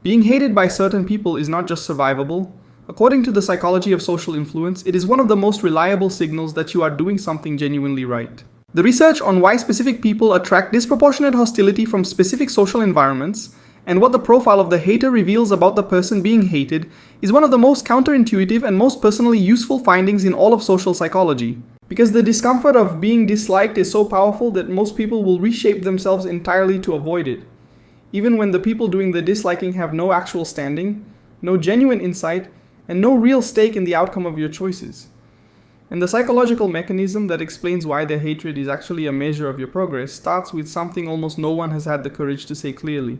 Being hated by certain people is not just survivable. According to the psychology of social influence, it is one of the most reliable signals that you are doing something genuinely right. The research on why specific people attract disproportionate hostility from specific social environments and what the profile of the hater reveals about the person being hated is one of the most counterintuitive and most personally useful findings in all of social psychology. Because the discomfort of being disliked is so powerful that most people will reshape themselves entirely to avoid it. Even when the people doing the disliking have no actual standing, no genuine insight, and no real stake in the outcome of your choices. And the psychological mechanism that explains why their hatred is actually a measure of your progress starts with something almost no one has had the courage to say clearly.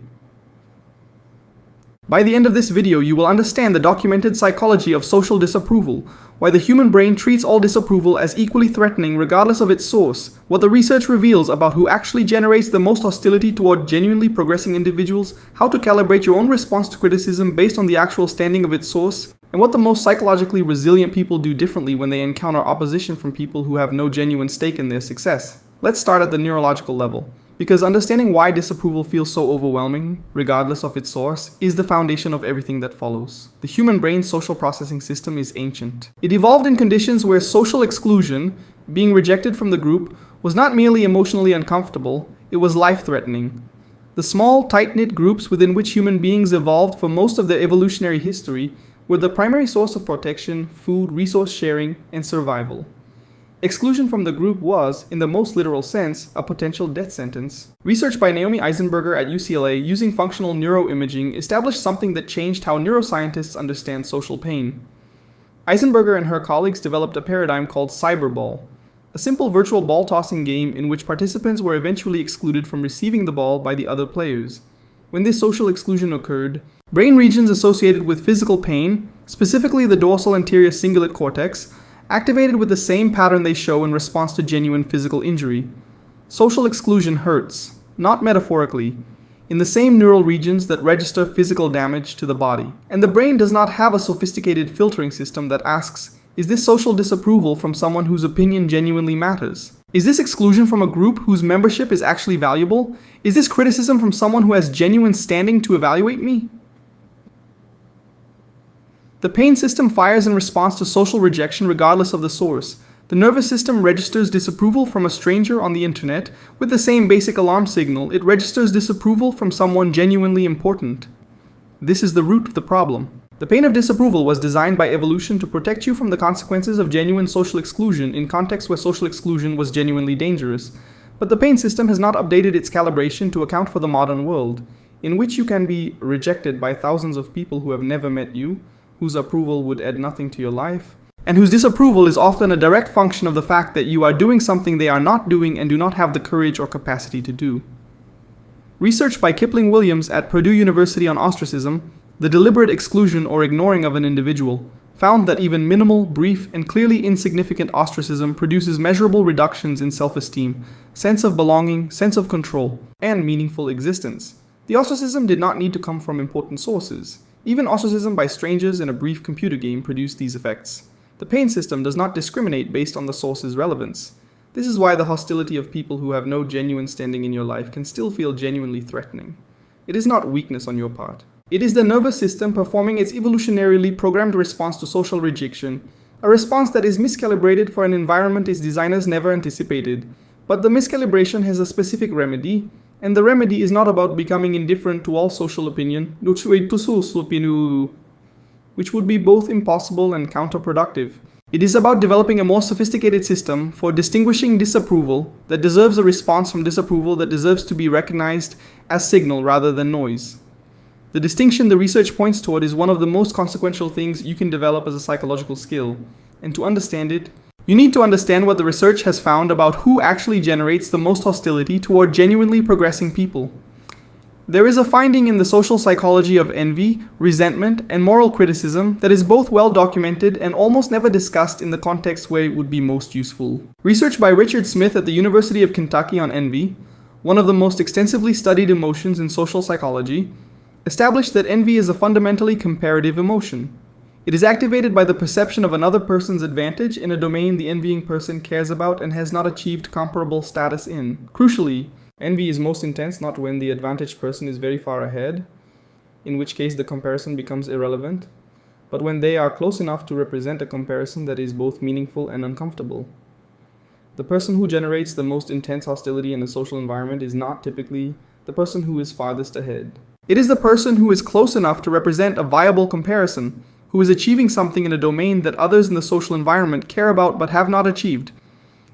By the end of this video, you will understand the documented psychology of social disapproval, why the human brain treats all disapproval as equally threatening regardless of its source, what the research reveals about who actually generates the most hostility toward genuinely progressing individuals, how to calibrate your own response to criticism based on the actual standing of its source, and what the most psychologically resilient people do differently when they encounter opposition from people who have no genuine stake in their success. Let's start at the neurological level. Because understanding why disapproval feels so overwhelming, regardless of its source, is the foundation of everything that follows. The human brain's social processing system is ancient. It evolved in conditions where social exclusion, being rejected from the group, was not merely emotionally uncomfortable, it was life-threatening. The small, tight-knit groups within which human beings evolved for most of their evolutionary history were the primary source of protection, food, resource sharing, and survival. Exclusion from the group was, in the most literal sense, a potential death sentence. Research by Naomi Eisenberger at UCLA using functional neuroimaging established something that changed how neuroscientists understand social pain. Eisenberger and her colleagues developed a paradigm called cyberball, a simple virtual ball-tossing game in which participants were eventually excluded from receiving the ball by the other players. When this social exclusion occurred, brain regions associated with physical pain, specifically the dorsal anterior cingulate cortex, activated with the same pattern they show in response to genuine physical injury. Social exclusion hurts, not metaphorically, in the same neural regions that register physical damage to the body. And the brain does not have a sophisticated filtering system that asks, is this social disapproval from someone whose opinion genuinely matters? Is this exclusion from a group whose membership is actually valuable? Is this criticism from someone who has genuine standing to evaluate me? The pain system fires in response to social rejection regardless of the source. The nervous system registers disapproval from a stranger on the internet. With the same basic alarm signal, it registers disapproval from someone genuinely important. This is the root of the problem. The pain of disapproval was designed by evolution to protect you from the consequences of genuine social exclusion in contexts where social exclusion was genuinely dangerous. But the pain system has not updated its calibration to account for the modern world, in which you can be rejected by thousands of people who have never met you, whose approval would add nothing to your life, and whose disapproval is often a direct function of the fact that you are doing something they are not doing and do not have the courage or capacity to do. Research by Kipling Williams at Purdue University on ostracism, the deliberate exclusion or ignoring of an individual, found that even minimal, brief, and clearly insignificant ostracism produces measurable reductions in self-esteem, sense of belonging, sense of control, and meaningful existence. The ostracism did not need to come from important sources. Even ostracism by strangers in a brief computer game produced these effects. The pain system does not discriminate based on the source's relevance. This is why the hostility of people who have no genuine standing in your life can still feel genuinely threatening. It is not weakness on your part. It is the nervous system performing its evolutionarily programmed response to social rejection, a response that is miscalibrated for an environment its designers never anticipated. But the miscalibration has a specific remedy, and the remedy is not about becoming indifferent to all social opinion, which would be both impossible and counterproductive. It is about developing a more sophisticated system for distinguishing disapproval that deserves a response from disapproval that deserves to be recognized as signal rather than noise. The distinction the research points toward is one of the most consequential things you can develop as a psychological skill, and to understand it, you need to understand what the research has found about who actually generates the most hostility toward genuinely progressing people. There is a finding in the social psychology of envy, resentment, and moral criticism that is both well documented and almost never discussed in the context where it would be most useful. Research by Richard Smith at the University of Kentucky on envy, one of the most extensively studied emotions in social psychology, established that envy is a fundamentally comparative emotion. It is activated by the perception of another person's advantage in a domain the envying person cares about and has not achieved comparable status in. Crucially, envy is most intense not when the advantaged person is very far ahead. in which case the comparison becomes irrelevant, but when they are close enough to represent a comparison that is both meaningful and uncomfortable. The person who generates the most intense hostility in a social environment is not typically the person who is farthest ahead. It is the person who is close enough to represent a viable comparison, who is achieving something in a domain that others in the social environment care about but have not achieved,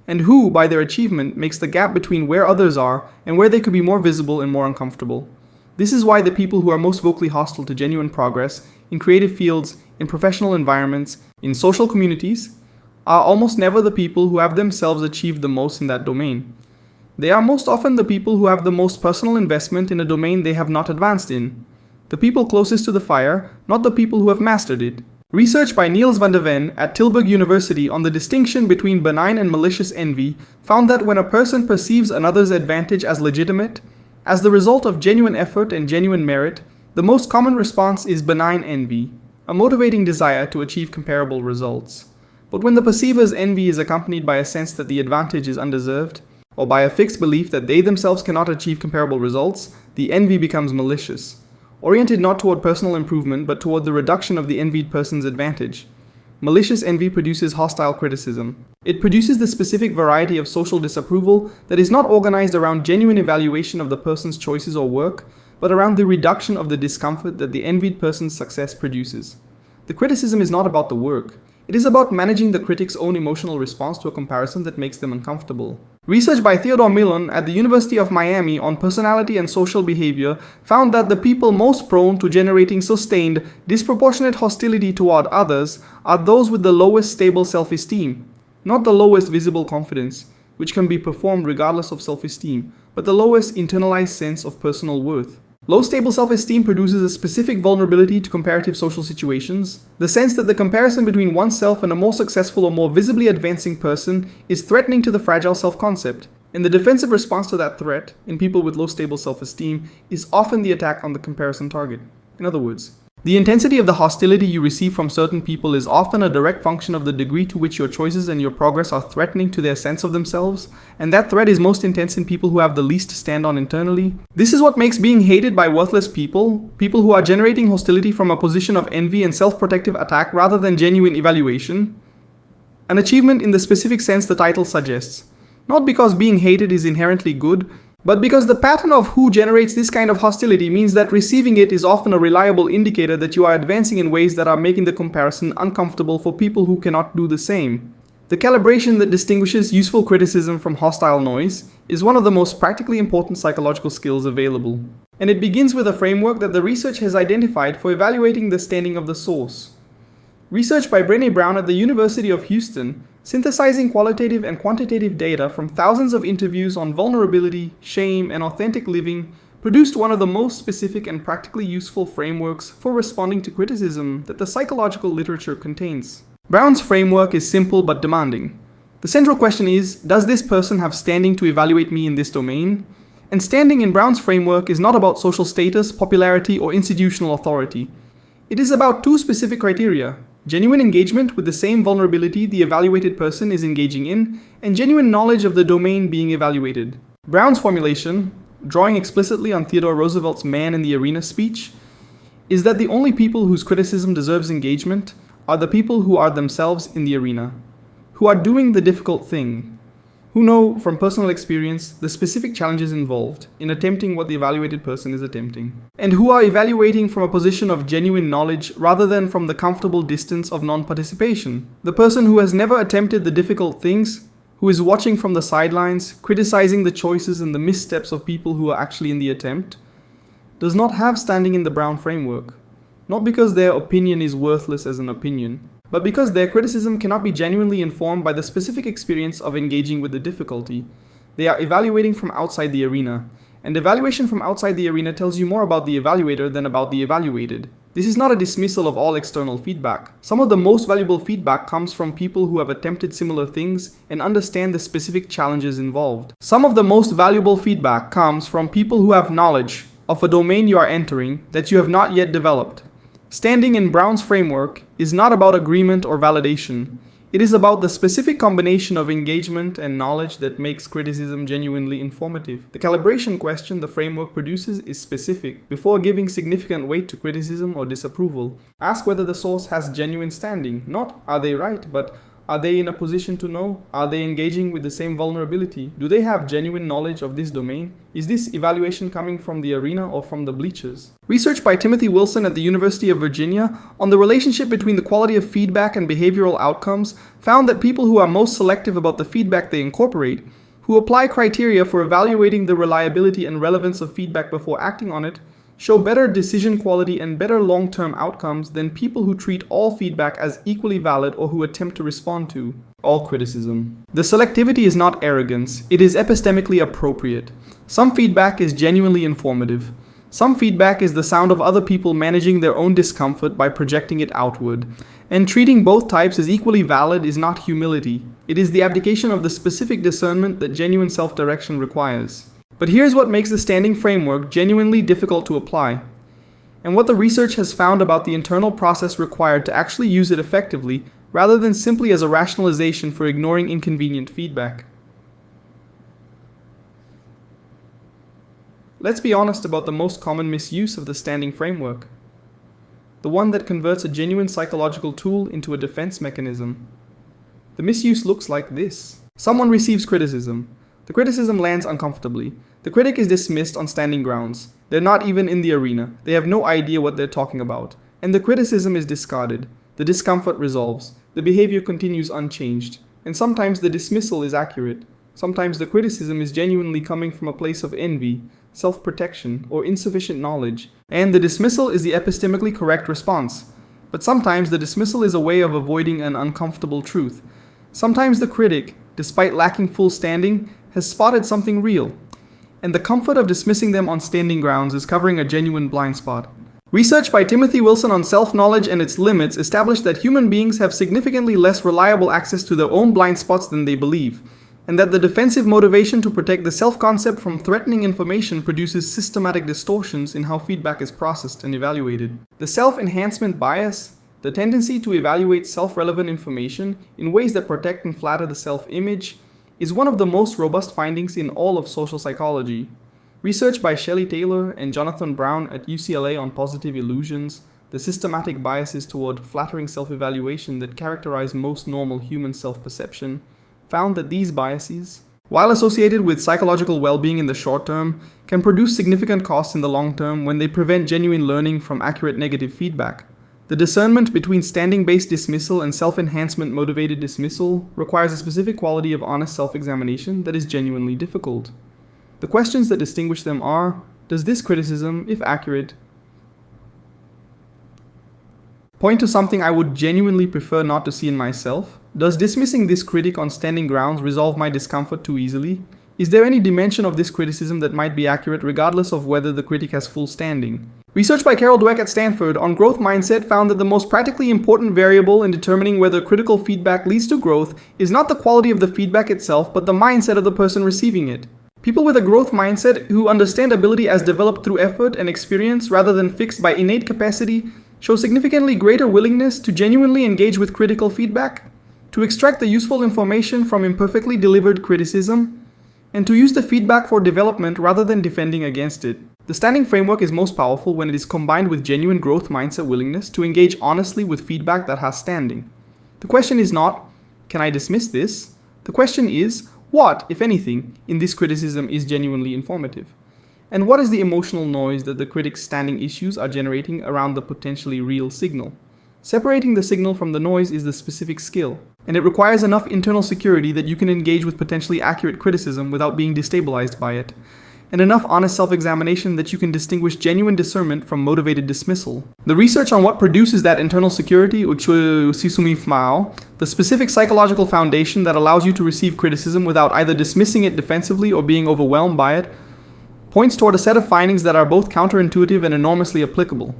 and who, by their achievement, makes the gap between where others are and where they could be more visible and more uncomfortable. This is why the people who are most vocally hostile to genuine progress in creative fields, in professional environments, in social communities, are almost never the people who have themselves achieved the most in that domain. They are most often the people who have the most personal investment in a domain they have not advanced in. The people closest to the fire, not the people who have mastered it. Research by Niels van der Ven at Tilburg University on the distinction between benign and malicious envy found that when a person perceives another's advantage as legitimate, as the result of genuine effort and genuine merit, the most common response is benign envy, a motivating desire to achieve comparable results. But when the perceiver's envy is accompanied by a sense that the advantage is undeserved, or by a fixed belief that they themselves cannot achieve comparable results, the envy becomes malicious, oriented not toward personal improvement but toward the reduction of the envied person's advantage. Malicious envy produces hostile criticism. It produces the specific variety of social disapproval that is not organized around genuine evaluation of the person's choices or work, but around the reduction of the discomfort that the envied person's success produces. The criticism is not about the work. It is about managing the critic's own emotional response to a comparison that makes them uncomfortable. Research by Theodore Millon at the University of Miami on personality and social behavior found that the people most prone to generating sustained, disproportionate hostility toward others are those with the lowest stable self-esteem, not the lowest visible confidence, which can be performed regardless of self-esteem, but the lowest internalized sense of personal worth. Low stable self-esteem produces a specific vulnerability to comparative social situations, the sense that the comparison between oneself and a more successful or more visibly advancing person is threatening to the fragile self-concept, and the defensive response to that threat, in people with low stable self-esteem, is often the attack on the comparison target. In other words, the intensity of the hostility you receive from certain people is often a direct function of the degree to which your choices and your progress are threatening to their sense of themselves, and that threat is most intense in people who have the least to stand on internally. This is what makes being hated by worthless people, people who are generating hostility from a position of envy and self-protective attack rather than genuine evaluation, an achievement in the specific sense the title suggests. Not because being hated is inherently good, but because the pattern of who generates this kind of hostility means that receiving it is often a reliable indicator that you are advancing in ways that are making the comparison uncomfortable for people who cannot do the same. The calibration that distinguishes useful criticism from hostile noise is one of the most practically important psychological skills available. And it begins with a framework that the research has identified for evaluating the standing of the source. Research by Brené Brown at the University of Houston, synthesizing qualitative and quantitative data from thousands of interviews on vulnerability, shame, and authentic living, produced one of the most specific and practically useful frameworks for responding to criticism that the psychological literature contains. Brown's framework is simple but demanding. The central question is, does this person have standing to evaluate me in this domain? And standing in Brown's framework is not about social status, popularity, or institutional authority. It is about two specific criteria: genuine engagement with the same vulnerability the evaluated person is engaging in, and genuine knowledge of the domain being evaluated. Brown's formulation, drawing explicitly on Theodore Roosevelt's Man in the Arena speech, is that the only people whose criticism deserves engagement are the people who are themselves in the arena, who are doing the difficult thing, who know from personal experience the specific challenges involved in attempting what the evaluated person is attempting, and who are evaluating from a position of genuine knowledge rather than from the comfortable distance of non-participation. The person who has never attempted the difficult things, who is watching from the sidelines, criticizing the choices and the missteps of people who are actually in the attempt, does not have standing in the Brown framework, not because their opinion is worthless as an opinion, but because their criticism cannot be genuinely informed by the specific experience of engaging with the difficulty. They are evaluating from outside the arena, and evaluation from outside the arena tells you more about the evaluator than about the evaluated. This is not a dismissal of all external feedback. Some of the most valuable feedback comes from people who have attempted similar things and understand the specific challenges involved. Some of the most valuable feedback comes from people who have knowledge of a domain you are entering that you have not yet developed. Standing in Brown's framework is not about agreement or validation. It is about the specific combination of engagement and knowledge that makes criticism genuinely informative. The calibration question the framework produces is specific. Before giving significant weight to criticism or disapproval, ask whether the source has genuine standing. Not are they right, but are they in a position to know? Are they engaging with the same vulnerability? Do they have genuine knowledge of this domain? Is this evaluation coming from the arena or from the bleachers? Research by Timothy Wilson at the University of Virginia on the relationship between the quality of feedback and behavioral outcomes found that people who are most selective about the feedback they incorporate, who apply criteria for evaluating the reliability and relevance of feedback before acting on it, show better decision quality and better long-term outcomes than people who treat all feedback as equally valid or who attempt to respond to all criticism. The selectivity is not arrogance, it is epistemically appropriate. Some feedback is genuinely informative. Some feedback is the sound of other people managing their own discomfort by projecting it outward. And treating both types as equally valid is not humility. It is the abdication of the specific discernment that genuine self-direction requires. But here's what makes the standing framework genuinely difficult to apply, and what the research has found about the internal process required to actually use it effectively, rather than simply as a rationalization for ignoring inconvenient feedback. Let's be honest about the most common misuse of the standing framework, the one that converts a genuine psychological tool into a defense mechanism. The misuse looks like this. Someone receives criticism. The criticism lands uncomfortably. The critic is dismissed on standing grounds. They're not even in the arena. They have no idea what they're talking about. And the criticism is discarded. The discomfort resolves. The behavior continues unchanged. And sometimes the dismissal is accurate. Sometimes the criticism is genuinely coming from a place of envy, self-protection, or insufficient knowledge. And the dismissal is the epistemically correct response. But sometimes the dismissal is a way of avoiding an uncomfortable truth. Sometimes the critic, despite lacking full standing, has spotted something real, and the comfort of dismissing them on standing grounds is covering a genuine blind spot. Research by Timothy Wilson on self-knowledge and its limits established that human beings have significantly less reliable access to their own blind spots than they believe, and that the defensive motivation to protect the self-concept from threatening information produces systematic distortions in how feedback is processed and evaluated. The self-enhancement bias, the tendency to evaluate self-relevant information in ways that protect and flatter the self-image, is one of the most robust findings in all of social psychology. Research by Shelley Taylor and Jonathan Brown at UCLA on positive illusions, the systematic biases toward flattering self-evaluation that characterize most normal human self-perception, found that these biases, while associated with psychological well-being in the short term, can produce significant costs in the long term when they prevent genuine learning from accurate negative feedback. The discernment between standing-based dismissal and self-enhancement motivated dismissal requires a specific quality of honest self-examination that is genuinely difficult. The questions that distinguish them are, does this criticism, if accurate, point to something I would genuinely prefer not to see in myself? Does dismissing this critic on standing grounds resolve my discomfort too easily? Is there any dimension of this criticism that might be accurate regardless of whether the critic has full standing? Research by Carol Dweck at Stanford on growth mindset found that the most practically important variable in determining whether critical feedback leads to growth is not the quality of the feedback itself, but the mindset of the person receiving it. People with a growth mindset who understand ability as developed through effort and experience rather than fixed by innate capacity show significantly greater willingness to genuinely engage with critical feedback, to extract the useful information from imperfectly delivered criticism, and to use the feedback for development rather than defending against it. The standing framework is most powerful when it is combined with genuine growth mindset willingness to engage honestly with feedback that has standing. The question is not, can I dismiss this? The question is, what, if anything, in this criticism is genuinely informative? And what is the emotional noise that the critic's standing issues are generating around the potentially real signal? Separating the signal from the noise is the specific skill, and it requires enough internal security that you can engage with potentially accurate criticism without being destabilized by it, and enough honest self-examination that you can distinguish genuine discernment from motivated dismissal. The research on what produces that internal security, the specific psychological foundation that allows you to receive criticism without either dismissing it defensively or being overwhelmed by it, points toward a set of findings that are both counterintuitive and enormously applicable.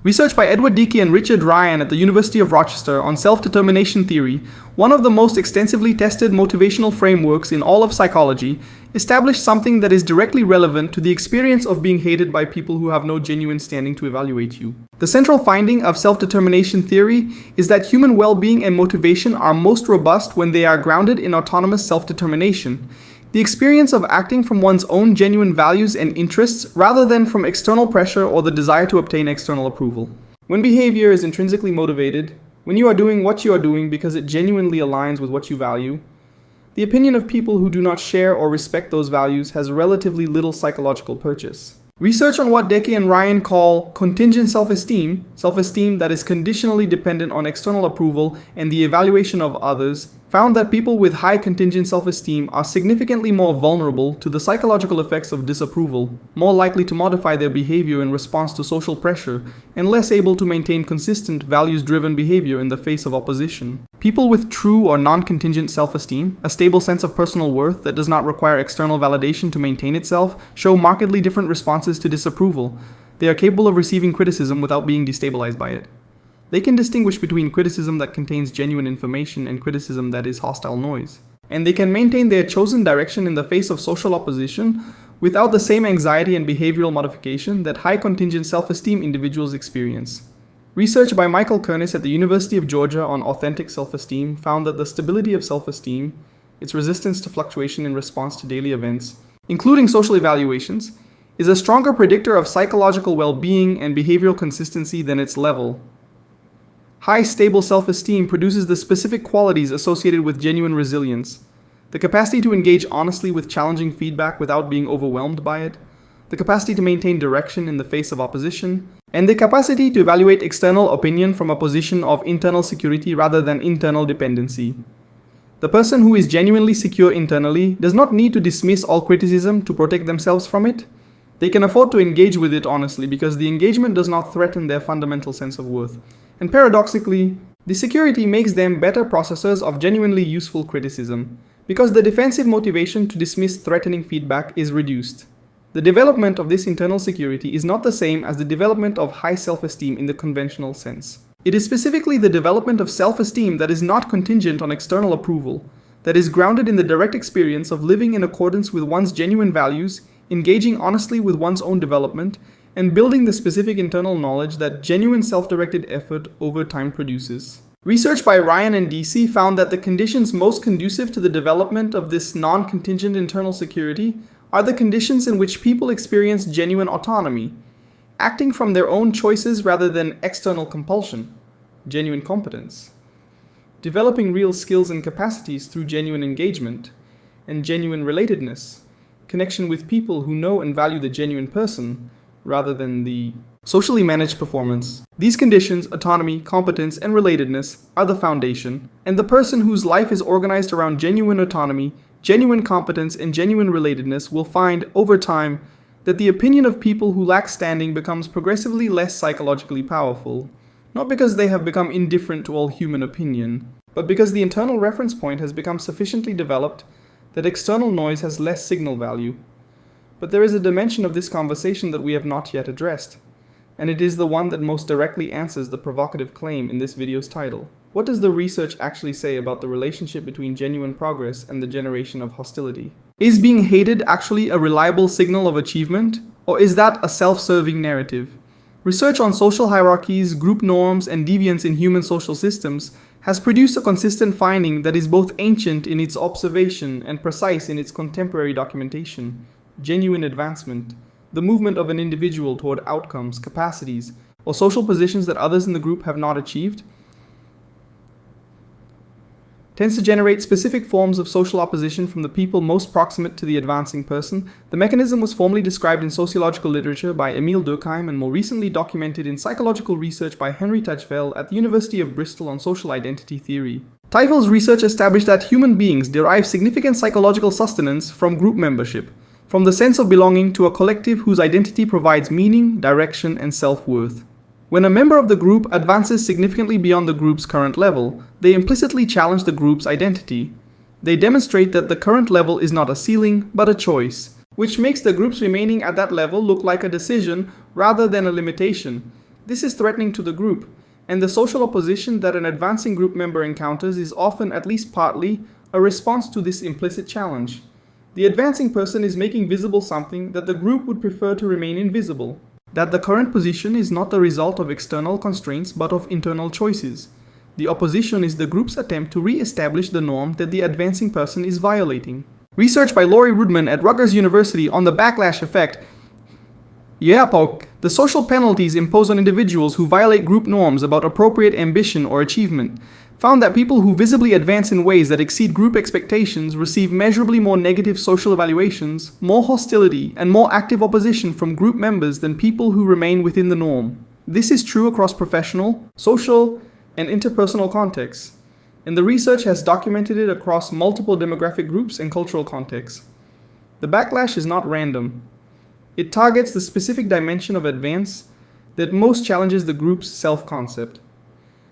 Research by Edward Dickey and Richard Ryan at the University of Rochester on self-determination theory, one of the most extensively tested motivational frameworks in all of psychology, established something that is directly relevant to the experience of being hated by people who have no genuine standing to evaluate you. The central finding of self-determination theory is that human well-being and motivation are most robust when they are grounded in autonomous self-determination, the experience of acting from one's own genuine values and interests rather than from external pressure or the desire to obtain external approval. When behavior is intrinsically motivated, when you are doing what you are doing because it genuinely aligns with what you value, the opinion of people who do not share or respect those values has relatively little psychological purchase. Research on what Dickey and Ryan call contingent self-esteem, self-esteem that is conditionally dependent on external approval and the evaluation of others, found that people with high contingent self-esteem are significantly more vulnerable to the psychological effects of disapproval, more likely to modify their behavior in response to social pressure, and less able to maintain consistent, values-driven behavior in the face of opposition. People with true or non-contingent self-esteem, a stable sense of personal worth that does not require external validation to maintain itself, show markedly different responses to disapproval. They are capable of receiving criticism without being destabilized by it. They can distinguish between criticism that contains genuine information and criticism that is hostile noise. And they can maintain their chosen direction in the face of social opposition without the same anxiety and behavioral modification that high contingent self-esteem individuals experience. Research by Michael Kernis at the University of Georgia on authentic self-esteem found that the stability of self-esteem, its resistance to fluctuation in response to daily events, including social evaluations, is a stronger predictor of psychological well-being and behavioral consistency than its level. High stable self-esteem produces the specific qualities associated with genuine resilience: the capacity to engage honestly with challenging feedback without being overwhelmed by it, the capacity to maintain direction in the face of opposition, and the capacity to evaluate external opinion from a position of internal security rather than internal dependency. The person who is genuinely secure internally does not need to dismiss all criticism to protect themselves from it. They can afford to engage with it honestly because the engagement does not threaten their fundamental sense of worth. And paradoxically, the security makes them better processors of genuinely useful criticism, because the defensive motivation to dismiss threatening feedback is reduced. The development of this internal security is not the same as the development of high self-esteem in the conventional sense. It is specifically the development of self-esteem that is not contingent on external approval, that is grounded in the direct experience of living in accordance with one's genuine values, engaging honestly with one's own development, and building the specific internal knowledge that genuine self-directed effort over time produces. Research by Ryan and Dickey found that the conditions most conducive to the development of this non-contingent internal security are the conditions in which people experience genuine autonomy, acting from their own choices rather than external compulsion, genuine competence, developing real skills and capacities through genuine engagement, and genuine relatedness, connection with people who know and value the genuine person, rather than the socially managed performance. These conditions, autonomy, competence, and relatedness, are the foundation, and the person whose life is organized around genuine autonomy, genuine competence, and genuine relatedness will find, over time, that the opinion of people who lack standing becomes progressively less psychologically powerful, not because they have become indifferent to all human opinion, but because the internal reference point has become sufficiently developed that external noise has less signal value. But there is a dimension of this conversation that we have not yet addressed, and it is the one that most directly answers the provocative claim in this video's title. What does the research actually say about the relationship between genuine progress and the generation of hostility? Is being hated actually a reliable signal of achievement, or is that a self-serving narrative? Research on social hierarchies, group norms, and deviance in human social systems has produced a consistent finding that is both ancient in its observation and precise in its contemporary documentation: genuine advancement, the movement of an individual toward outcomes, capacities, or social positions that others in the group have not achieved, tends to generate specific forms of social opposition from the people most proximate to the advancing person. The mechanism was formally described in sociological literature by Emile Durkheim and more recently documented in psychological research by Henry Tajfel at the University of Bristol on social identity theory. Tajfel's research established that human beings derive significant psychological sustenance from group membership, from the sense of belonging to a collective whose identity provides meaning, direction, and self-worth. When a member of the group advances significantly beyond the group's current level, they implicitly challenge the group's identity. They demonstrate that the current level is not a ceiling, but a choice, which makes the group's remaining at that level look like a decision rather than a limitation. This is threatening to the group, and the social opposition that an advancing group member encounters is often, at least partly, a response to this implicit challenge. The advancing person is making visible something that the group would prefer to remain invisible. That the current position is not the result of external constraints but of internal choices. The opposition is the group's attempt to re-establish the norm that the advancing person is violating. Research by Laurie Rudman at Rutgers University on the backlash effect. The social penalties imposed on individuals who violate group norms about appropriate ambition or achievement found that people who visibly advance in ways that exceed group expectations receive measurably more negative social evaluations, more hostility, and more active opposition from group members than people who remain within the norm. This is true across professional, social, and interpersonal contexts, and the research has documented it across multiple demographic groups and cultural contexts. The backlash is not random. It targets the specific dimension of advance that most challenges the group's self-concept.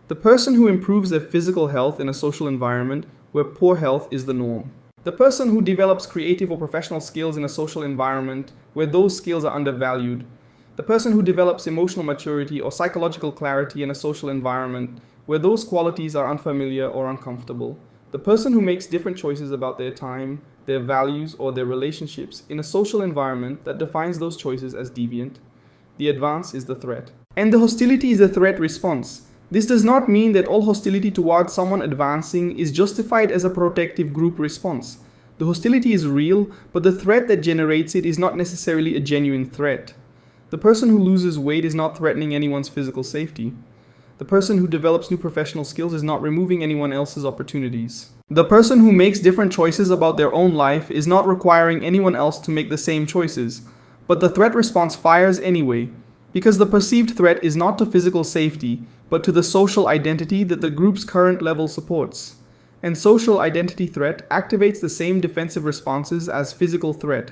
The person who improves their physical health in a social environment where poor health is the norm. The person who develops creative or professional skills in a social environment where those skills are undervalued. The person who develops emotional maturity or psychological clarity in a social environment where those qualities are unfamiliar or uncomfortable. The person who makes different choices about their time, their values, or their relationships in a social environment that defines those choices as deviant. The advance is the threat. And the hostility is the threat response. This does not mean that all hostility towards someone advancing is justified as a protective group response. The hostility is real, but the threat that generates it is not necessarily a genuine threat. The person who loses weight is not threatening anyone's physical safety. The person who develops new professional skills is not removing anyone else's opportunities. The person who makes different choices about their own life is not requiring anyone else to make the same choices. But the threat response fires anyway, because the perceived threat is not to physical safety, but to the social identity that the group's current level supports. And social identity threat activates the same defensive responses as physical threat,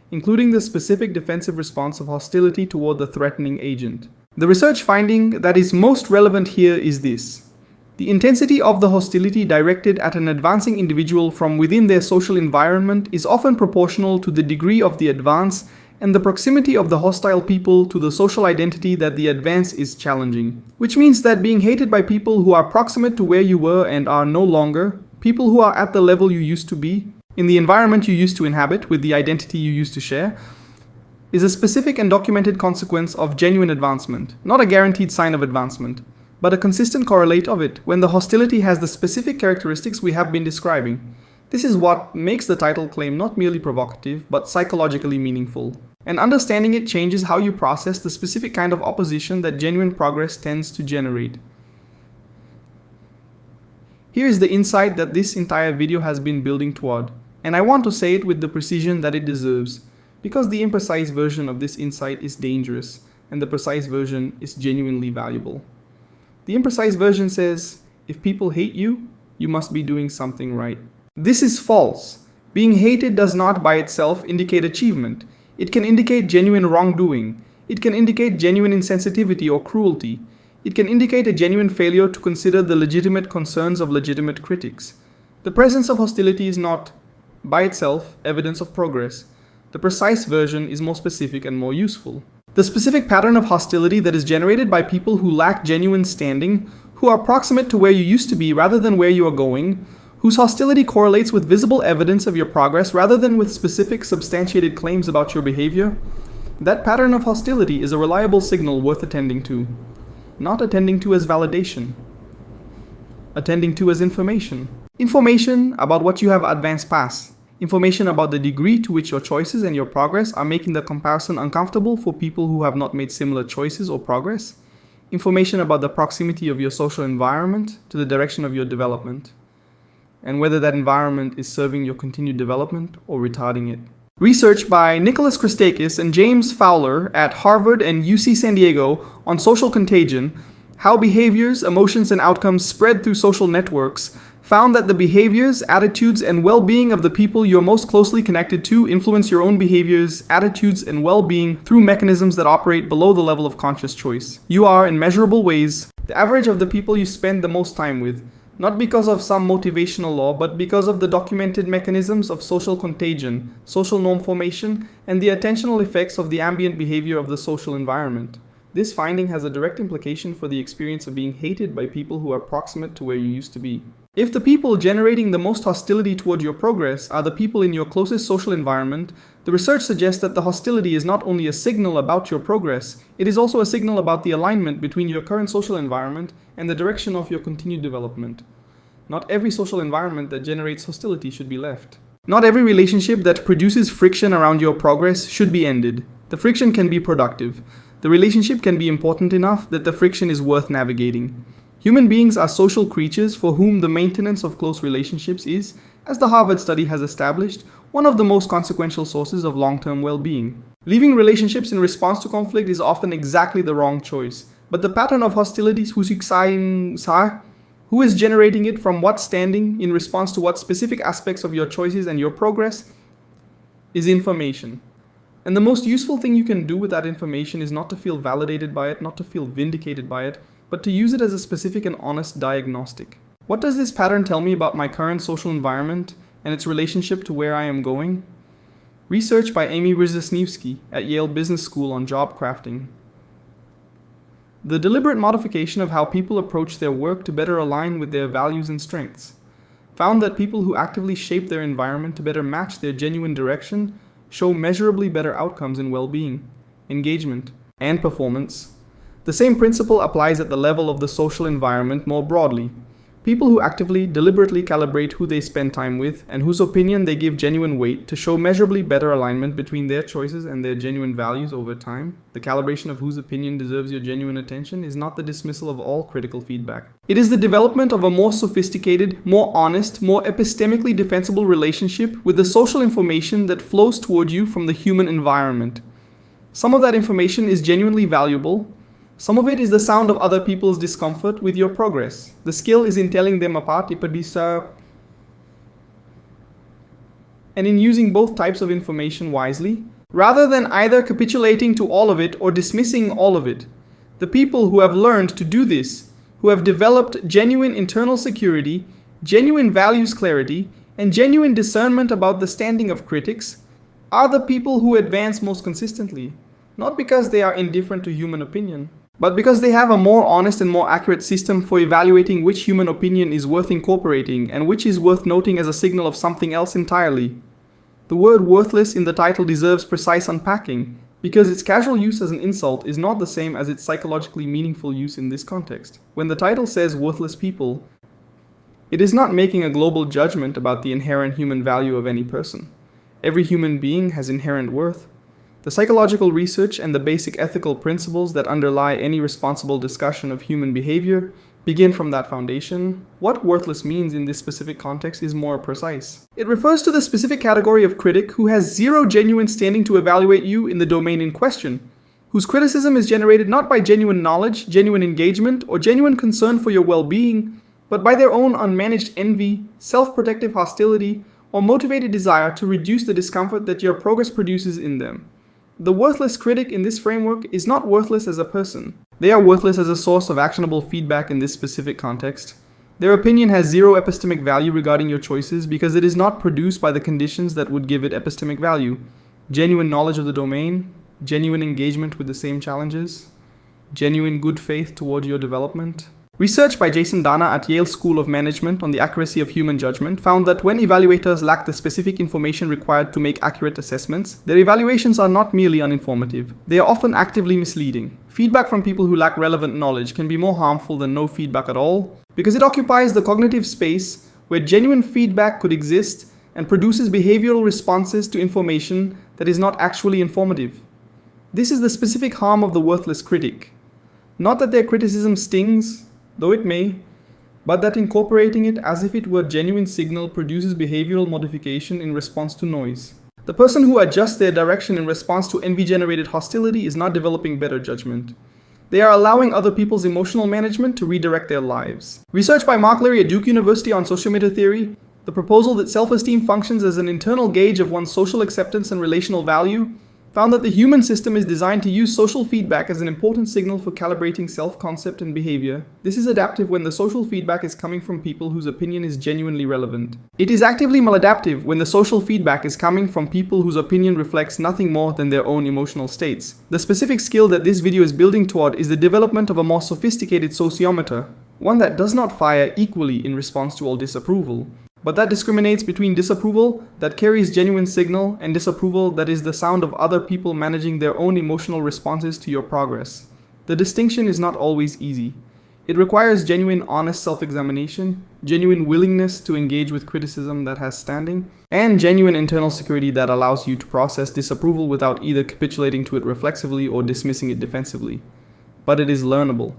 including the specific defensive response of hostility toward the threatening agent. The research finding that is most relevant here is this. The intensity of the hostility directed at an advancing individual from within their social environment is often proportional to the degree of the advance and the proximity of the hostile people to the social identity that the advance is challenging. Which means that being hated by people who are proximate to where you were and are no longer, people who are at the level you used to be, in the environment you used to inhabit with the identity you used to share, is a specific and documented consequence of genuine advancement, not a guaranteed sign of advancement, but a consistent correlate of it when the hostility has the specific characteristics we have been describing. This is what makes the title claim not merely provocative, but psychologically meaningful. And understanding it changes how you process the specific kind of opposition that genuine progress tends to generate. Here is the insight that this entire video has been building toward, and I want to say it with the precision that it deserves, because the imprecise version of this insight is dangerous, and the precise version is genuinely valuable. The imprecise version says, if people hate you, you must be doing something right. This is false. Being hated does not by itself indicate achievement. It can indicate genuine wrongdoing. It can indicate genuine insensitivity or cruelty. It can indicate a genuine failure to consider the legitimate concerns of legitimate critics. The presence of hostility is not, by itself, evidence of progress. The precise version is more specific and more useful. The specific pattern of hostility that is generated by people who lack genuine standing, who are proximate to where you used to be rather than where you are going, whose hostility correlates with visible evidence of your progress rather than with specific substantiated claims about your behavior, that pattern of hostility is a reliable signal worth attending to. Not attending to as validation. Attending to as information. Information about what you have advanced past. Information about the degree to which your choices and your progress are making the comparison uncomfortable for people who have not made similar choices or progress. Information about the proximity of your social environment to the direction of your development, and whether that environment is serving your continued development or retarding it. Research by Nicholas Christakis and James Fowler at Harvard and UC San Diego on social contagion, how behaviors, emotions, and outcomes spread through social networks, found that the behaviors, attitudes, and well-being of the people you're most closely connected to influence your own behaviors, attitudes, and well-being through mechanisms that operate below the level of conscious choice. You are, in measurable ways, the average of the people you spend the most time with, not because of some motivational law, but because of the documented mechanisms of social contagion, social norm formation, and the attentional effects of the ambient behavior of the social environment. This finding has a direct implication for the experience of being hated by people who are proximate to where you used to be. If the people generating the most hostility toward your progress are the people in your closest social environment, the research suggests that the hostility is not only a signal about your progress, it is also a signal about the alignment between your current social environment and the direction of your continued development. Not every social environment that generates hostility should be left. Not every relationship that produces friction around your progress should be ended. The friction can be productive. The relationship can be important enough that the friction is worth navigating. Human beings are social creatures for whom the maintenance of close relationships is, as the Harvard study has established, one of the most consequential sources of long-term well-being. Leaving relationships in response to conflict is often exactly the wrong choice, but the pattern of hostilities who is generating it, from what standing, in response to what specific aspects of your choices and your progress, is information. And the most useful thing you can do with that information is not to feel validated by it, not to feel vindicated by it, but to use it as a specific and honest diagnostic. What does this pattern tell me about my current social environment and its relationship to where I am going? Research by Amy Rzesniewski at Yale Business School on job crafting. The deliberate modification of how people approach their work to better align with their values and strengths found that people who actively shape their environment to better match their genuine direction show measurably better outcomes in well-being, engagement, and performance. The same principle applies at the level of the social environment more broadly. People who actively, deliberately calibrate who they spend time with and whose opinion they give genuine weight to show measurably better alignment between their choices and their genuine values over time. The calibration of whose opinion deserves your genuine attention is not the dismissal of all critical feedback. It is the development of a more sophisticated, more honest, more epistemically defensible relationship with the social information that flows toward you from the human environment. Some of that information is genuinely valuable. Some of it is the sound of other people's discomfort with your progress. The skill is in telling them apart, and in using both types of information wisely, rather than either capitulating to all of it or dismissing all of it. The people who have learned to do this, who have developed genuine internal security, genuine values clarity, and genuine discernment about the standing of critics, are the people who advance most consistently, not because they are indifferent to human opinion, but because they have a more honest and more accurate system for evaluating which human opinion is worth incorporating and which is worth noting as a signal of something else entirely. The word worthless in the title deserves precise unpacking, because its casual use as an insult is not the same as its psychologically meaningful use in this context. When the title says worthless people, it is not making a global judgment about the inherent human value of any person. Every human being has inherent worth. The psychological research and the basic ethical principles that underlie any responsible discussion of human behavior begin from that foundation. What worthless means in this specific context is more precise. It refers to the specific category of critic who has zero genuine standing to evaluate you in the domain in question, whose criticism is generated not by genuine knowledge, genuine engagement, or genuine concern for your well-being, but by their own unmanaged envy, self-protective hostility, or motivated desire to reduce the discomfort that your progress produces in them. The worthless critic in this framework is not worthless as a person. They are worthless as a source of actionable feedback in this specific context. Their opinion has zero epistemic value regarding your choices because it is not produced by the conditions that would give it epistemic value: genuine knowledge of the domain, genuine engagement with the same challenges, genuine good faith toward your development. Research by Jason Dana at Yale School of Management on the accuracy of human judgment found that when evaluators lack the specific information required to make accurate assessments, their evaluations are not merely uninformative. They are often actively misleading. Feedback from people who lack relevant knowledge can be more harmful than no feedback at all, because it occupies the cognitive space where genuine feedback could exist and produces behavioral responses to information that is not actually informative. This is the specific harm of the worthless critic. Not that their criticism stings, though it may, but that incorporating it as if it were a genuine signal produces behavioral modification in response to noise. The person who adjusts their direction in response to envy-generated hostility is not developing better judgment. They are allowing other people's emotional management to redirect their lives. Research by Mark Leary at Duke University on social meta theory, the proposal that self-esteem functions as an internal gauge of one's social acceptance and relational value, found that the human system is designed to use social feedback as an important signal for calibrating self-concept and behavior. This is adaptive when the social feedback is coming from people whose opinion is genuinely relevant. It is actively maladaptive when the social feedback is coming from people whose opinion reflects nothing more than their own emotional states. The specific skill that this video is building toward is the development of a more sophisticated sociometer, one that does not fire equally in response to all disapproval, but that discriminates between disapproval that carries genuine signal and disapproval that is the sound of other people managing their own emotional responses to your progress. The distinction is not always easy. It requires genuine honest self-examination, genuine willingness to engage with criticism that has standing, and genuine internal security that allows you to process disapproval without either capitulating to it reflexively or dismissing it defensively. But it is learnable,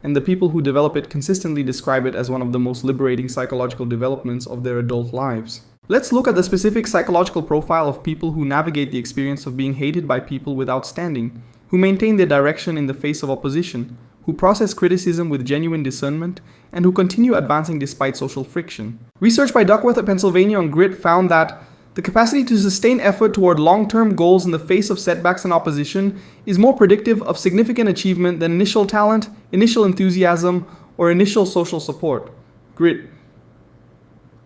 and the people who develop it consistently describe it as one of the most liberating psychological developments of their adult lives. Let's look at the specific psychological profile of people who navigate the experience of being hated by people without standing, who maintain their direction in the face of opposition, who process criticism with genuine discernment, and who continue advancing despite social friction. Research by Duckworth at Pennsylvania on grit found that the capacity to sustain effort toward long-term goals in the face of setbacks and opposition is more predictive of significant achievement than initial talent, initial enthusiasm, or initial social support. Grit.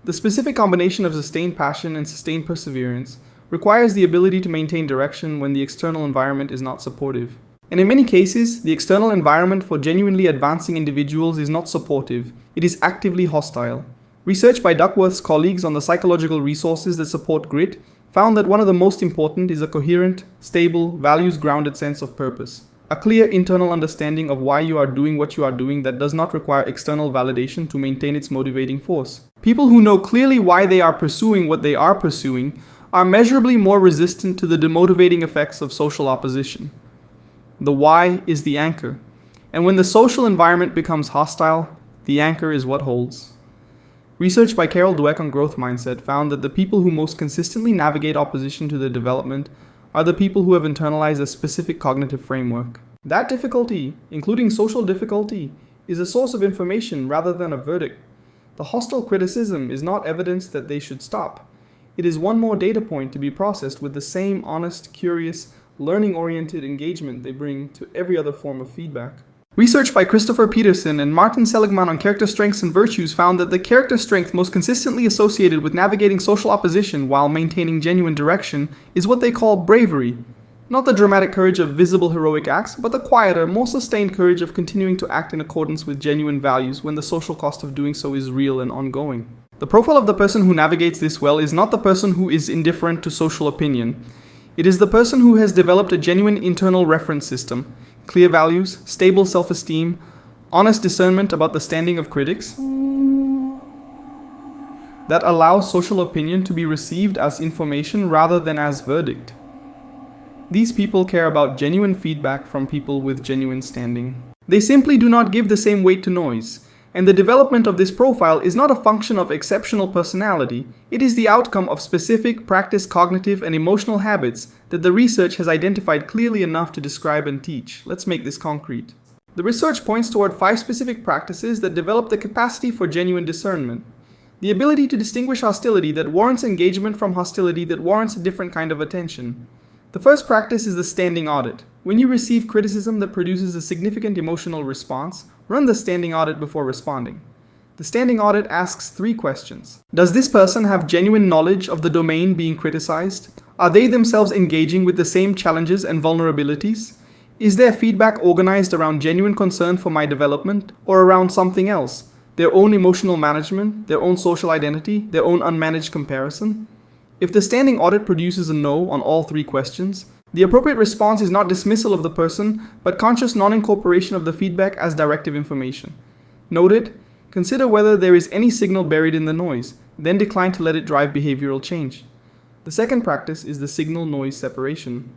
The specific combination of sustained passion and sustained perseverance requires the ability to maintain direction when the external environment is not supportive. And in many cases, the external environment for genuinely advancing individuals is not supportive, it is actively hostile. Research by Duckworth's colleagues on the psychological resources that support grit found that one of the most important is a coherent, stable, values-grounded sense of purpose. A clear internal understanding of why you are doing what you are doing that does not require external validation to maintain its motivating force. People who know clearly why they are pursuing what they are pursuing are measurably more resistant to the demotivating effects of social opposition. The why is the anchor, and when the social environment becomes hostile, the anchor is what holds. Research by Carol Dweck on growth mindset found that the people who most consistently navigate opposition to their development are the people who have internalized a specific cognitive framework. That difficulty, including social difficulty, is a source of information rather than a verdict. The hostile criticism is not evidence that they should stop. It is one more data point to be processed with the same honest, curious, learning-oriented engagement they bring to every other form of feedback. Research by Christopher Peterson and Martin Seligman on character strengths and virtues found that the character strength most consistently associated with navigating social opposition while maintaining genuine direction is what they call bravery. Not the dramatic courage of visible heroic acts, but the quieter, more sustained courage of continuing to act in accordance with genuine values when the social cost of doing so is real and ongoing. The profile of the person who navigates this well is not the person who is indifferent to social opinion. It is the person who has developed a genuine internal reference system, clear values, stable self-esteem, honest discernment about the standing of critics, that allows social opinion to be received as information rather than as verdict. These people care about genuine feedback from people with genuine standing. They simply do not give the same weight to noise, and the development of this profile is not a function of exceptional personality, it is the outcome of specific practiced cognitive and emotional habits that the research has identified clearly enough to describe and teach. Let's make this concrete. The research points toward 5 specific practices that develop the capacity for genuine discernment. The ability to distinguish hostility that warrants engagement from hostility that warrants a different kind of attention. The first practice is the standing audit. When you receive criticism that produces a significant emotional response, run the standing audit before responding. The standing audit asks 3 questions. Does this person have genuine knowledge of the domain being criticized? Are they themselves engaging with the same challenges and vulnerabilities? Is their feedback organized around genuine concern for my development or around something else? Their own emotional management, their own social identity, their own unmanaged comparison? If the standing audit produces a no on all 3 questions, the appropriate response is not dismissal of the person, but conscious non-incorporation of the feedback as directive information. Note it, consider whether there is any signal buried in the noise, then decline to let it drive behavioral change. The second practice is the signal-noise separation.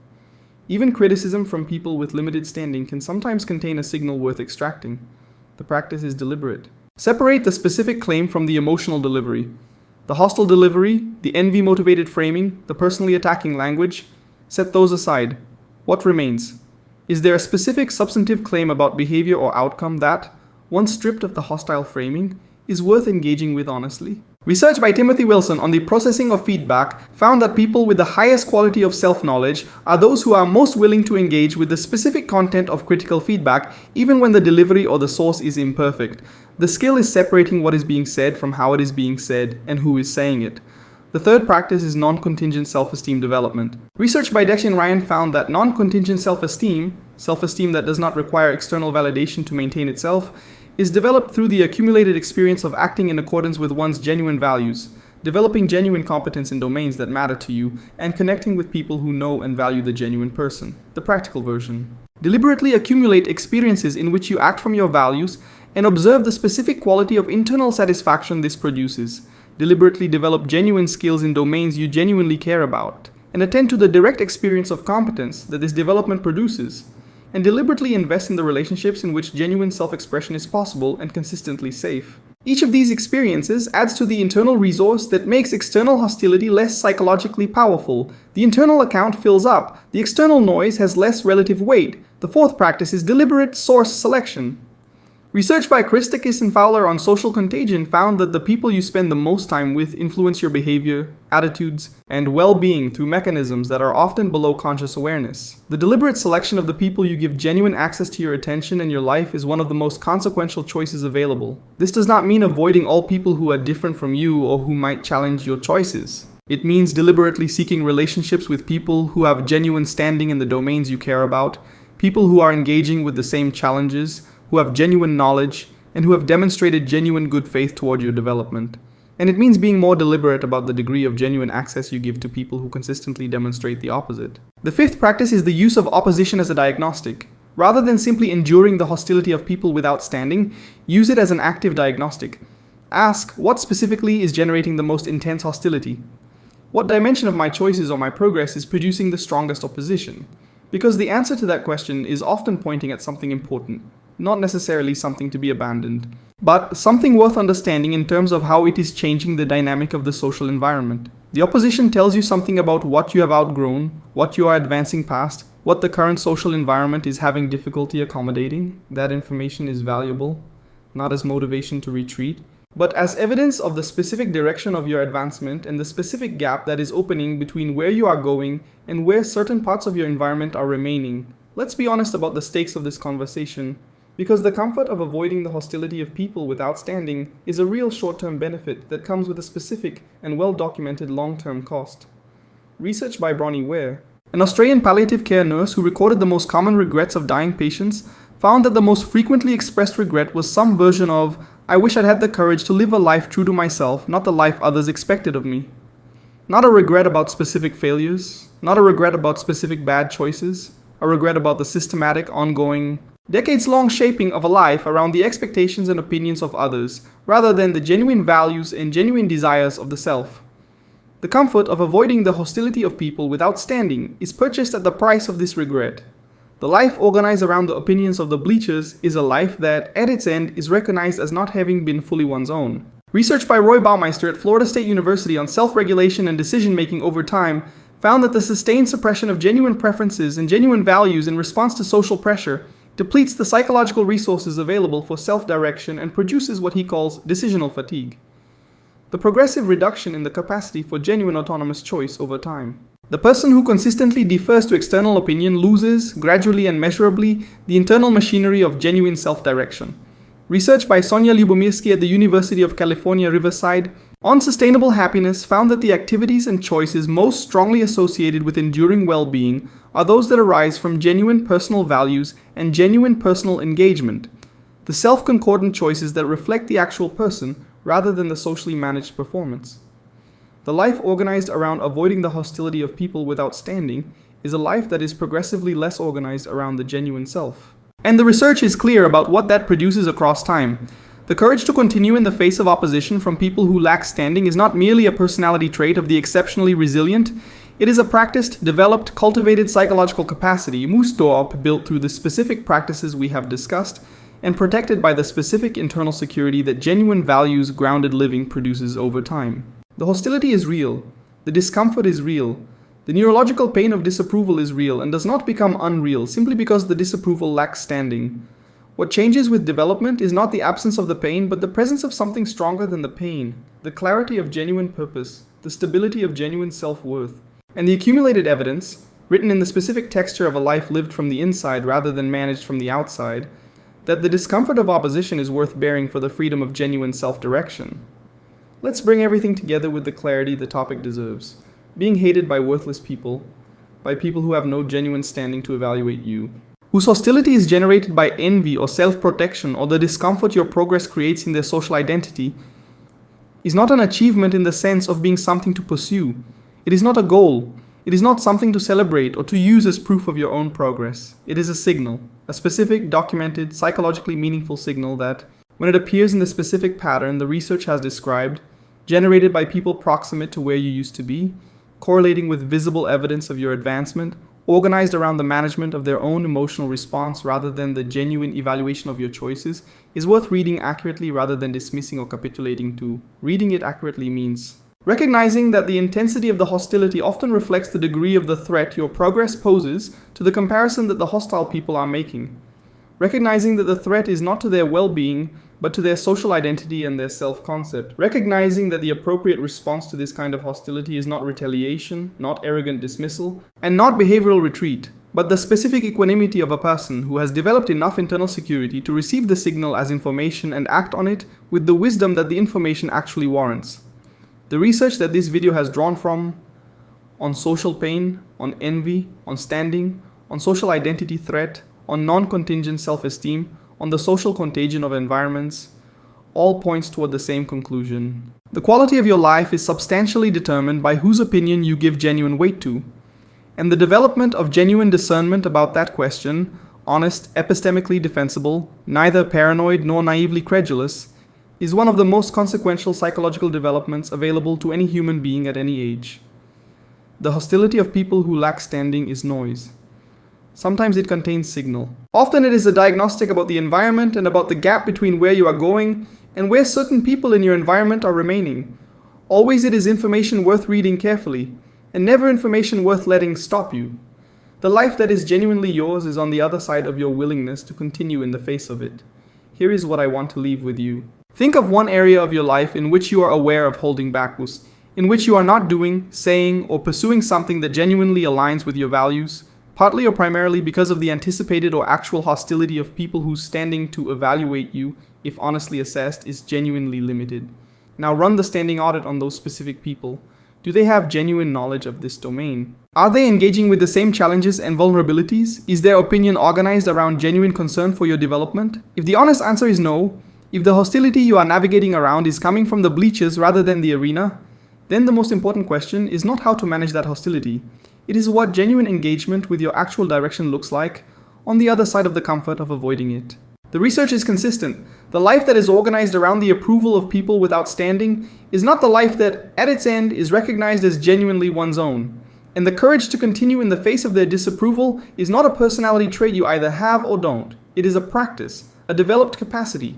Even criticism from people with limited standing can sometimes contain a signal worth extracting. The practice is deliberate. Separate the specific claim from the emotional delivery. The hostile delivery, the envy-motivated framing, the personally attacking language, set those aside. What remains? Is there a specific substantive claim about behavior or outcome that, once stripped of the hostile framing, is worth engaging with honestly? Research by Timothy Wilson on the processing of feedback found that people with the highest quality of self-knowledge are those who are most willing to engage with the specific content of critical feedback, even when the delivery or the source is imperfect. The skill is separating what is being said from how it is being said and who is saying it. The third practice is non-contingent self-esteem development. Research by Dex and Ryan found that non-contingent self-esteem that does not require external validation to maintain itself, is developed through the accumulated experience of acting in accordance with one's genuine values, developing genuine competence in domains that matter to you, and connecting with people who know and value the genuine person. The practical version. Deliberately accumulate experiences in which you act from your values and observe the specific quality of internal satisfaction this produces. Deliberately develop genuine skills in domains you genuinely care about, and attend to the direct experience of competence that this development produces. And deliberately invest in the relationships in which genuine self-expression is possible and consistently safe. Each of these experiences adds to the internal resource that makes external hostility less psychologically powerful. The internal account fills up. The external noise has less relative weight. The fourth practice is deliberate source selection. Research by Christakis and Fowler on social contagion found that the people you spend the most time with influence your behavior, attitudes, and well-being through mechanisms that are often below conscious awareness. The deliberate selection of the people you give genuine access to your attention and your life is one of the most consequential choices available. This does not mean avoiding all people who are different from you or who might challenge your choices. It means deliberately seeking relationships with people who have genuine standing in the domains you care about, people who are engaging with the same challenges, who have genuine knowledge, and who have demonstrated genuine good faith toward your development. And it means being more deliberate about the degree of genuine access you give to people who consistently demonstrate the opposite. The fifth practice is the use of opposition as a diagnostic. Rather than simply enduring the hostility of people without standing, use it as an active diagnostic. Ask, what specifically is generating the most intense hostility? What dimension of my choices or my progress is producing the strongest opposition? Because the answer to that question is often pointing at something important. Not necessarily something to be abandoned, but something worth understanding in terms of how it is changing the dynamic of the social environment. The opposition tells you something about what you have outgrown, what you are advancing past, what the current social environment is having difficulty accommodating. That information is valuable, not as motivation to retreat, but as evidence of the specific direction of your advancement and the specific gap that is opening between where you are going and where certain parts of your environment are remaining. Let's be honest about the stakes of this conversation. Because the comfort of avoiding the hostility of people without standing is a real short-term benefit that comes with a specific and well-documented long-term cost. Research by Bronnie Ware, an Australian palliative care nurse who recorded the most common regrets of dying patients, found that the most frequently expressed regret was some version of, "I wish I'd had the courage to live a life true to myself, not the life others expected of me." Not a regret about specific failures, not a regret about specific bad choices, a regret about the systematic, ongoing, decades-long shaping of a life around the expectations and opinions of others, rather than the genuine values and genuine desires of the self. The comfort of avoiding the hostility of people without standing is purchased at the price of this regret. The life organized around the opinions of the bleachers is a life that, at its end, is recognized as not having been fully one's own. Research by Roy Baumeister at Florida State University on self-regulation and decision-making over time found that the sustained suppression of genuine preferences and genuine values in response to social pressure depletes the psychological resources available for self-direction and produces what he calls decisional fatigue. The progressive reduction in the capacity for genuine autonomous choice over time. The person who consistently defers to external opinion loses, gradually and measurably, the internal machinery of genuine self-direction. Research by Sonia Lubomirsky at the University of California, Riverside on sustainable happiness found that the activities and choices most strongly associated with enduring well-being are those that arise from genuine personal values and genuine personal engagement, the self-concordant choices that reflect the actual person rather than the socially managed performance. The life organized around avoiding the hostility of people without standing is a life that is progressively less organized around the genuine self. And the research is clear about what that produces across time. The courage to continue in the face of opposition from people who lack standing is not merely a personality trait of the exceptionally resilient. It is a practiced, developed, cultivated psychological capacity, mustorp, built through the specific practices we have discussed, and protected by the specific internal security that genuine values-grounded living produces over time. The hostility is real. The discomfort is real. The neurological pain of disapproval is real and does not become unreal simply because the disapproval lacks standing. What changes with development is not the absence of the pain, but the presence of something stronger than the pain, the clarity of genuine purpose, the stability of genuine self-worth, and the accumulated evidence, written in the specific texture of a life lived from the inside rather than managed from the outside, that the discomfort of opposition is worth bearing for the freedom of genuine self-direction. Let's bring everything together with the clarity the topic deserves. Being hated by worthless people, by people who have no genuine standing to evaluate you, whose hostility is generated by envy or self-protection or the discomfort your progress creates in their social identity, is not an achievement in the sense of being something to pursue. It is not a goal. It is not something to celebrate or to use as proof of your own progress. It is a signal, a specific, documented, psychologically meaningful signal that, when it appears in the specific pattern the research has described, generated by people proximate to where you used to be, correlating with visible evidence of your advancement, organized around the management of their own emotional response rather than the genuine evaluation of your choices, is worth reading accurately rather than dismissing or capitulating to. Reading it accurately means recognizing that the intensity of the hostility often reflects the degree of the threat your progress poses to the comparison that the hostile people are making. Recognizing that the threat is not to their well-being, but to their social identity and their self-concept. Recognizing that the appropriate response to this kind of hostility is not retaliation, not arrogant dismissal, and not behavioral retreat, but the specific equanimity of a person who has developed enough internal security to receive the signal as information and act on it with the wisdom that the information actually warrants. The research that this video has drawn from on social pain, on envy, on standing, on social identity threat, on non-contingent self-esteem, on the social contagion of environments, all points toward the same conclusion. The quality of your life is substantially determined by whose opinion you give genuine weight to, and the development of genuine discernment about that question, honest, epistemically defensible, neither paranoid nor naively credulous, is one of the most consequential psychological developments available to any human being at any age. The hostility of people who lack standing is noise. Sometimes it contains signal. Often it is a diagnostic about the environment and about the gap between where you are going and where certain people in your environment are remaining. Always it is information worth reading carefully, and never information worth letting stop you. The life that is genuinely yours is on the other side of your willingness to continue in the face of it. Here is what I want to leave with you. Think of one area of your life in which you are aware of holding back, in which you are not doing, saying, or pursuing something that genuinely aligns with your values, partly or primarily because of the anticipated or actual hostility of people whose standing to evaluate you, if honestly assessed, is genuinely limited. Now run the standing audit on those specific people. Do they have genuine knowledge of this domain? Are they engaging with the same challenges and vulnerabilities? Is their opinion organized around genuine concern for your development? If the honest answer is no, if the hostility you are navigating around is coming from the bleachers rather than the arena, then the most important question is not how to manage that hostility. It is what genuine engagement with your actual direction looks like on the other side of the comfort of avoiding it. The research is consistent. The life that is organized around the approval of people without standing is not the life that, at its end, is recognized as genuinely one's own. And the courage to continue in the face of their disapproval is not a personality trait you either have or don't. It is a practice, a developed capacity,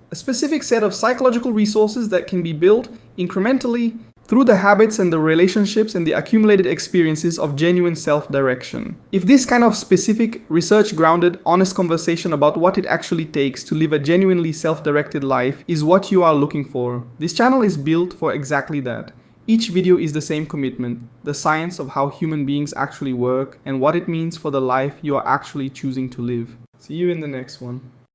a specific set of psychological resources that can be built incrementally through the habits and the relationships and the accumulated experiences of genuine self-direction. If this kind of specific, research-grounded, honest conversation about what it actually takes to live a genuinely self-directed life is what you are looking for, this channel is built for exactly that. Each video is the same commitment, the science of how human beings actually work and what it means for the life you are actually choosing to live. See you in the next one.